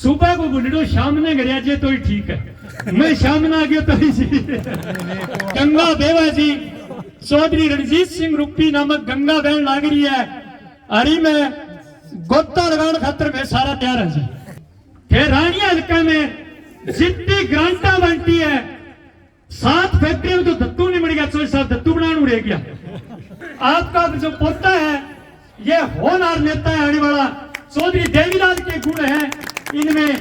सुबह को बुलडो शाम ने गया जे तो ही ठीक है, मैं शाम ना आ गया तो ही गंगा बेवा जी चौधरी रणजीत सिंह रूपी नामक गंगा बहन लाग रही है। अरे मैं गोता लगाने खातर मैं सारा तैयार है जी। फिर रानिया हल्का में जितनी ग्रांटा बनती है 7 फैक्ट्री में तो दत्तू नहीं मिल गया, चौधरी साहब दत्तू बनाने रह गया। आपका जो पोता है ये होनहार नेता है आने वाला चौधरी देवीलाल के गुण है इनमें,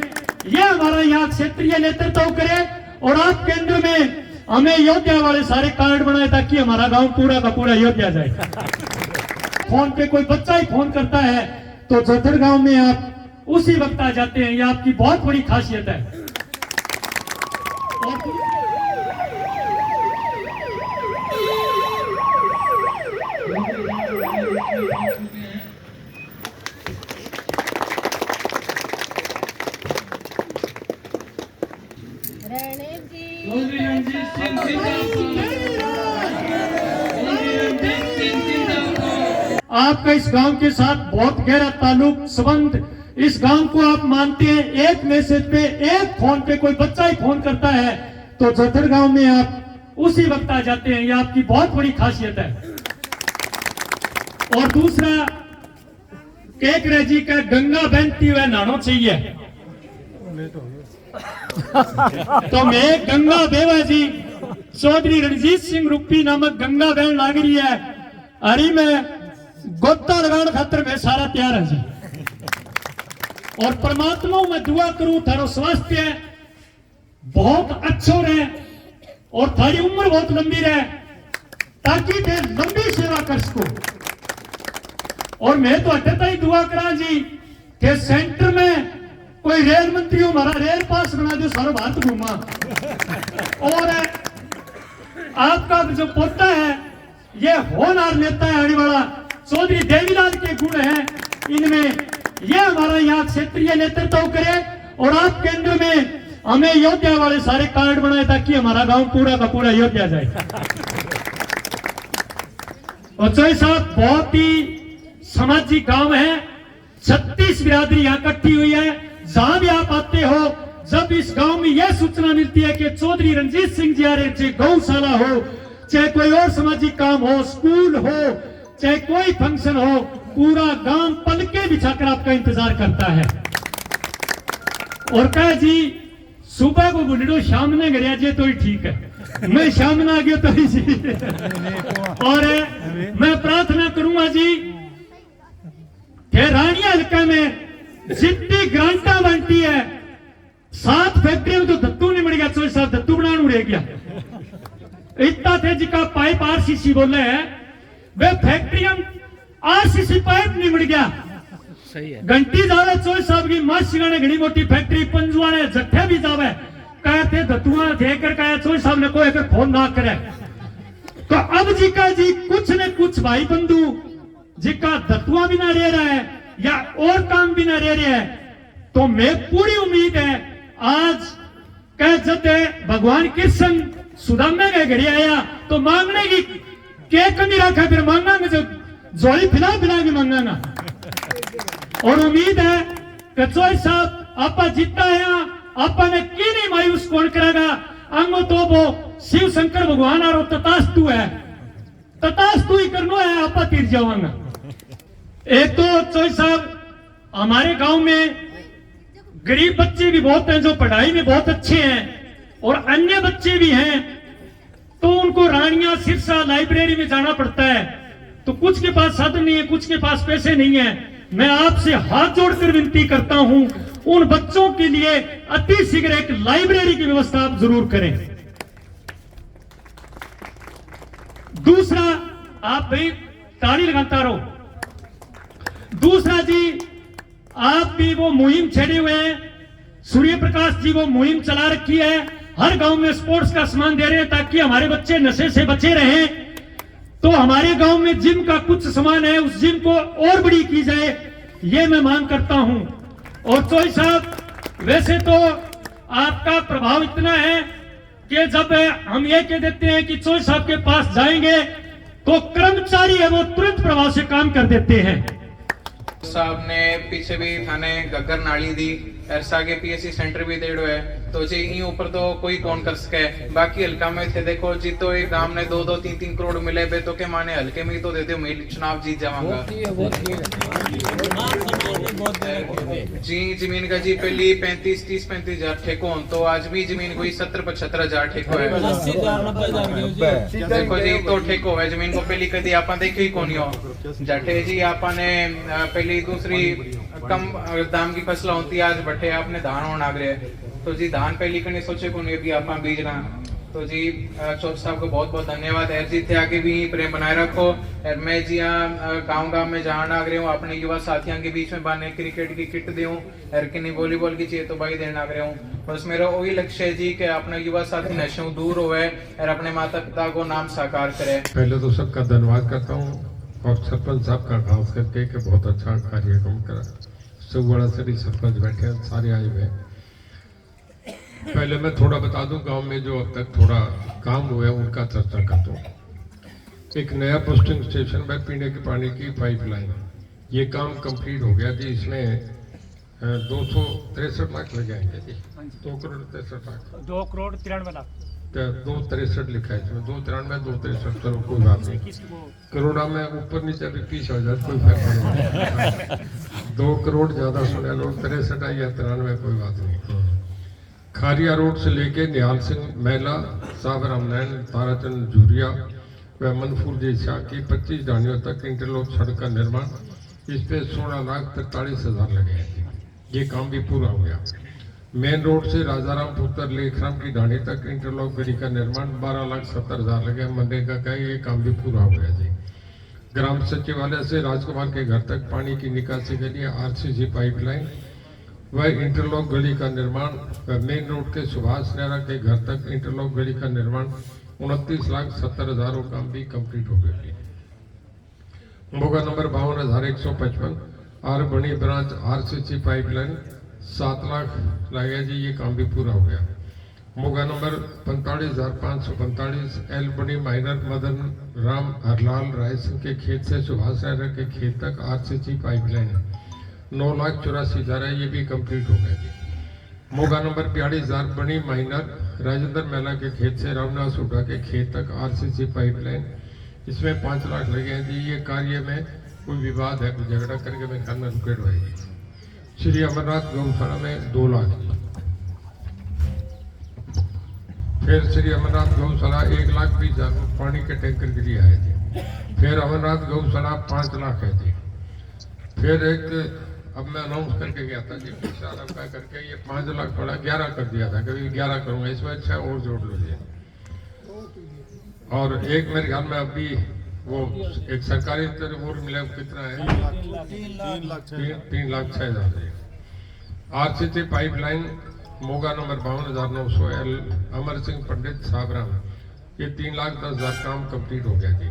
ये हमारा यहाँ क्षेत्रीय नेतृत्व करे और आप केंद्र में हमें योद्धा वाले सारे कार्ड बनाए ताकि हमारा गांव पूरा का पूरा योद्धा जाए। फोन पे कोई बच्चा ही फोन करता है तो जोधर गांव में आप उसी वक्त आ जाते हैं, ये आपकी बहुत बड़ी खासियत है। आपका इस गांव के साथ बहुत गहरा ताल्लुक संबंध, इस गांव को आप मानते हैं। एक मैसेज पे एक फोन पे कोई बच्चा ही फोन करता है तो जोधर गांव में आप उसी वक्त आ जाते हैं, ये आपकी बहुत बड़ी खासियत है। और दूसरा केकरे जी का गंगा बहती हुआ नहाना चाहिए तो मैं गंगा बेवा जी चौधरी रणजीत सिंह रूपी नामक गंगा बहन लाग रही है। अरे मैं गोता लगाने खातर मैं सारा तैयार है जी। और परमात्मा मैं दुआ करूं थारो स्वास्थ्य बहुत अच्छो रहे और थारी उम्र बहुत लंबी रहे ताकि थे लंबी सेवा कर सको। और मैं तो अड्डता ही दुआ करा जी कि सेंटर में कोई रेल मंत्री हो, हमारा रेल पास बना दो, सारा भारत घूमा। और आपका जो पोता है ये होनहार नेता है आने वाला चौधरी देवीलाल के गुण है इनमें, ये हमारा यहाँ क्षेत्रीय नेतृत्व करे और आप केंद्र में हमें योद्धा वाले सारे कार्ड बनाए ताकि हमारा गांव पूरा का पूरा योद्धा जाए। और चौधरी साहब बहुत ही सामाजिक गांव है, 36 बिरादरी यहाँ इकट्ठी हुई है। जहां भी आप आते हो, जब इस गांव में यह सूचना मिलती है कि चौधरी रणजीत सिंह जी आ रहे, चाहे गौशाला हो, चाहे कोई और सामाजिक काम हो, स्कूल हो, चाहे कोई फंक्शन हो, पूरा गांव पलके बिछाकर आपका इंतजार करता है। और कहे जी सुबह को बुलडो शाम ने गया जे तो ही ठीक है, मैं शाम ना आ गया तो ही और मैं प्रार्थना करूंगा जी कि रानिया हल्का में जितनी ग्रांटा बनती है 7 फैक्ट्री में तो दत्तू नहीं मिल गया, चौधरी साहब दत्तू बनाने रह गया। इतना थे जी का पाइप आरसीसी बोले है, वे फैक्ट्री आरसीसी पाइप नहीं मिल गया। सही है। घंटी जावे चौधरी साहब की मासिगाने घड़ी मोटी फैक्ट्री पंजुआने जट्ठे भी जावे, कहते दत्तुआ देकर कहा चौधरी साहब ने कोई अगर फोन ना करे तो अब जी का जी कुछ न कुछ भाई बंधु जी का दत्तुआ भी ना रह रहा है या और काम भी ना रह रहे हैं। तो मैं पूरी उम्मीद है आज कह जते भगवान कृष्ण सुदामा के घड़ी आया तो मांगने की क्या कमी रखा, फिर मांगांगे जो जोड़ी फिला के मांगांगा। और उम्मीद है कि चौधरी साहब आपा जीता है, आपा ने की नहीं मायूस कौन करेगा, अंगो तो वो शिव शंकर भगवान और तथास्तु है, तथास्तु ही करना है, आपा तीर जावांगा। एक तो चौधरी साहब हमारे गांव में गरीब बच्चे भी बहुत हैं जो पढ़ाई में बहुत अच्छे हैं और अन्य बच्चे भी हैं, तो उनको रानिया सिरसा लाइब्रेरी में जाना पड़ता है। तो कुछ के पास साधन नहीं है, कुछ के पास पैसे नहीं है। मैं आपसे हाथ जोड़कर विनती करता हूं उन बच्चों के लिए अति शीघ्र एक लाइब्रेरी की व्यवस्था आप जरूर करें। दूसरा, आप भाई ताली लगाता रहो। दूसरा जी, आप भी वो मुहिम छेड़े हुए हैं, सूर्य प्रकाश जी वो मुहिम चला रखी है, हर गांव में स्पोर्ट्स का सामान दे रहे हैं ताकि हमारे बच्चे नशे से बचे रहें। तो हमारे गांव में जिम का कुछ सामान है, उस जिम को और बड़ी की जाए, ये मैं मांग करता हूं। और चौधरी साहब वैसे तो आपका प्रभाव इतना है कि जब हम ये कह देते हैं कि चौधरी साहब के पास जाएंगे तो कर्मचारी है वो तुरंत प्रभाव से काम कर देते हैं। साहब ने पीछे भी थाने गग्गर नाली दी ऐसा आगे पीएससी सेंटर भी देड़ो है तो जी इन ऊपर तो कोई कौन कर सके। बाकी हल्का में थे देखो जी तो एक गांव ने 2-2 3-3 करोड़ मिले बे तो के माने हल्के में ही तो देते हो मैं चुनाव जीत जाऊंगा जी। जमीन का जी पहली 35-30-35 हजार ठेको हो तो आज भी जमीन कोई 70-75 हजार ठेको है। देखो जी तो ठेको है जमीन को पहली कदी आपा देखी कोनी हो जटे जी आपने पहली दूसरी कम दाम की फसल होती आज बटे आपने धान होना आगरे तो जी धान पहली करने सोचे को नहीं अभी आप बीजना तो जी चौधरी साहब को बहुत बहुत धन्यवाद। है जी थे आगे भी प्रेम बनाए रखो। और मैं जी गांव गांव में जाना आ हूँ अपने युवा साथियों के बीच में बाने क्रिकेट की किट दूं और कि नहीं वॉलीबॉल की चाहिए तो भाई देना आ हूँ। बस मेरा वही लक्ष्य है जी कि अपने युवा साथी नशों दूर होए और अपने माता पिता को नाम साकार करे। पहले तो सबका धन्यवाद करता हूँ और सरपंच साहब का खास करके कि बहुत अच्छा कार्यक्रम करा। सुबह से सरपंच बैठे हैं सारे आए हुए। पहले मैं थोड़ा बता दूं गांव में जो अब तक थोड़ा काम हुआ है उनका चर्चा करता हूँ। एक नया पोस्टिंग स्टेशन में पीने के पानी की पाइपलाइन ये काम कंप्लीट हो गया जी। इसमें 263 लाख लगे हैं जी। 2 करोड़ 63 लाख 2 करोड़ 93 लाख 263 लिखा है इसमें 293 263 चलो कोई बात नहीं। करोड़ा में ऊपर नीचे भी 30 हो जाए कोई फर्क नहीं। 2 करोड़ ज्यादा सुने लोग 63 या 93 कोई बात नहीं। खारिया रोड से लेके निहाल सिंह महिला साबराम नैन ताराचंद जूरिया व मनफूर जैसा की 25 डानियों तक इंटरलॉक सड़क का निर्माण इस पे 16,43,000 लगे हैं। ये काम भी पूरा हो गया। मेन रोड से राजाराम पुत्र लेखराम की ढाणी तक इंटरलॉक गली का निर्माण 12,70,000 लगे। मनरेगा का ये काम भी पूरा हो गया जी। ग्राम सचिवालय से राजकुमार के घर तक पानी की निकासी के लिए आरसीसी पाइपलाइन व इंटरलॉक गली का निर्माण व मेन रोड के सुभाष नेहरा के घर तक इंटरलॉक गली का निर्माण 29,70,000 काम भी कंप्लीट हो गया। मोगा नंबर 52,155 आर बनी ब्रांच आरसीसी पाइपलाइन 7 लाख लगे जी। ये काम भी पूरा हो गया। Moga number 45,545 L Bani minor Madan Ram Harlal Rai Singh के खेत से सुभाष नेहरा के खेत तक आरसीसी पाइपलाइन 9,84,000 है। ये भी कंप्लीट हो गया जी। मोगा नंबर 42,000 बनी माइनर राजेंद्र मेला के खेत से रामनाथ सोटा के खेत तक आरसीसी पाइपलाइन इसमें 5 लाख लगे हैं जी। ये कार्य में कोई विवाद है कोई झगड़ा करके मैं ख्याल में रुकेट होगी। श्री अमरनाथ गौशाला में 2 लाख फिर श्री अमरनाथ गौशाला 1,20,000 पानी के टैंकर के लिए आए थे। फिर अमरनाथ गौशाला 5 लाख है जी। फिर एक अब मैं अनाउंस करके गया था जी पिछला आपका करके ये 5 लाख पड़ा 11 कर दिया था कभी 11 करूंगा इसमें अच्छा और जोड़ लो जी। और एक मेरे ख्याल में अभी वो एक सरकारी और मिला कितना है 3,06,000। आरसीसी पाइपलाइन मोगा नंबर 52,900 एल अमर सिंह पंडित साबराम ये 3,10,000 काम कंप्लीट हो गया जी।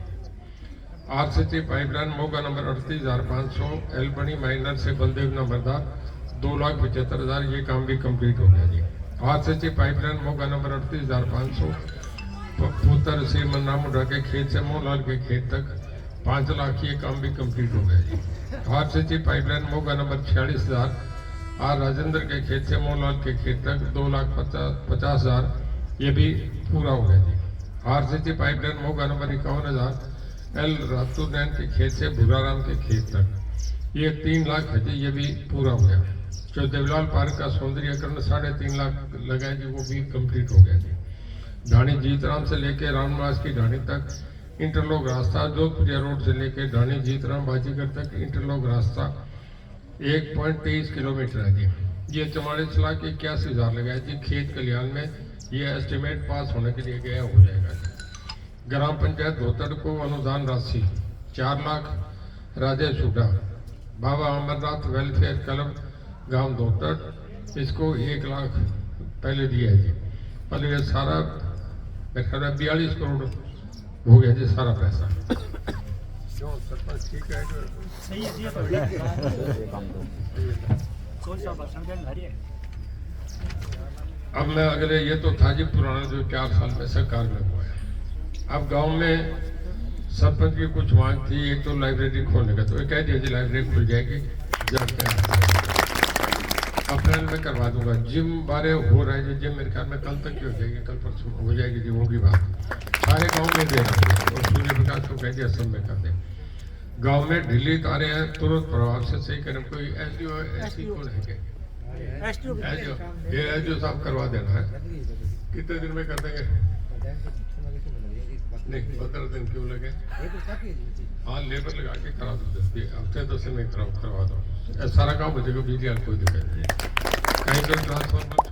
आरसीसी पाइपलाइन मोगा नंबर 38,500 एल बनी माइनर से बलदेव नंबरदार 2,75,000 ये काम भी कंप्लीट हो गया जी। आरसीसी पाइपलाइन मोगा नंबर 38,500 पुत्र से मन्नामुडा के खेत से मोहनलाल के खेत तक 5 लाख ये काम भी कंप्लीट हो गया जी। आरसीसी पाइपलाइन मोगा नंबर 46,000 आर राजेंद्र के खेत से मोहनलाल के खेत तक 2,50,000 ये भी पूरा हो गया जी। आरसीसी पाइपलाइन मोगा नंबर 51,000 एल रातू नैन के खेत से भूराराम के खेत तक ये 3 लाख है जी। ये भी पूरा हो गया। जो देवलाल पार्क का सौंदर्यकरण 3.5 लाख लगा जी वो भी कंप्लीट हो गया जी। ढाणी जीतराम से लेके रामनिवास की ढाणी तक इंटरलॉक रास्ता जोधपुरिया रोड से लेके ढाणी जीतराम बाजीगर तक इंटरलॉक रास्ता 1.23 किलोमीटर है जी। ये 44,81,000 लगा है जी। खेत कल्याण में ये एस्टिमेट पास होने के लिए गया हो जाएगा जी। ग्राम पंचायत धोतड़ को अनुदान राशि 4 लाख राजेश हुड्डा बाबा अमरनाथ वेलफेयर क्लब गांव धोतड़ इसको 1 लाख पहले दिया है जी। और ये सारा मेरे ख्याल में 42 करोड़ हो गया जी सारा पैसा। ठीक है सही है। अब मैं अगले ये तो था जी पुराना जो 4 साल में सरकार में हुआ है। अब गांव में सरपंच की कुछ मांग थी। एक तो लाइब्रेरी खोलने का तो ये कह दिया जी लाइब्रेरी खुल जाएगी जब अप्रैल में करवा दूंगा। जिम बारे हो रहा है जी, जिम मेरे ख्याल में कल तक की हो जाएगी, कल परसों हो जाएगी जी, होगी बात। सारे गांव में दे रहा हूँ और सूर्य प्रकाश को कह दिया सब में कर दें। गांव में ढीली तारे हैं, तुरंत प्रभाव से सही करें। कोई ऐसी कौन है क्या? ये एसडीओ साहब करवा देना है। कितने दिन में कर देंगे? नहीं 15 दिन क्यों लगे? हाँ लेबर लगा के करा दो, हफ्ते 10 दिन में करवा दो, सारा काम हो जाएगा। बिजली कोई दिक्कत नहीं, कहीं तो ट्रांसफार्मर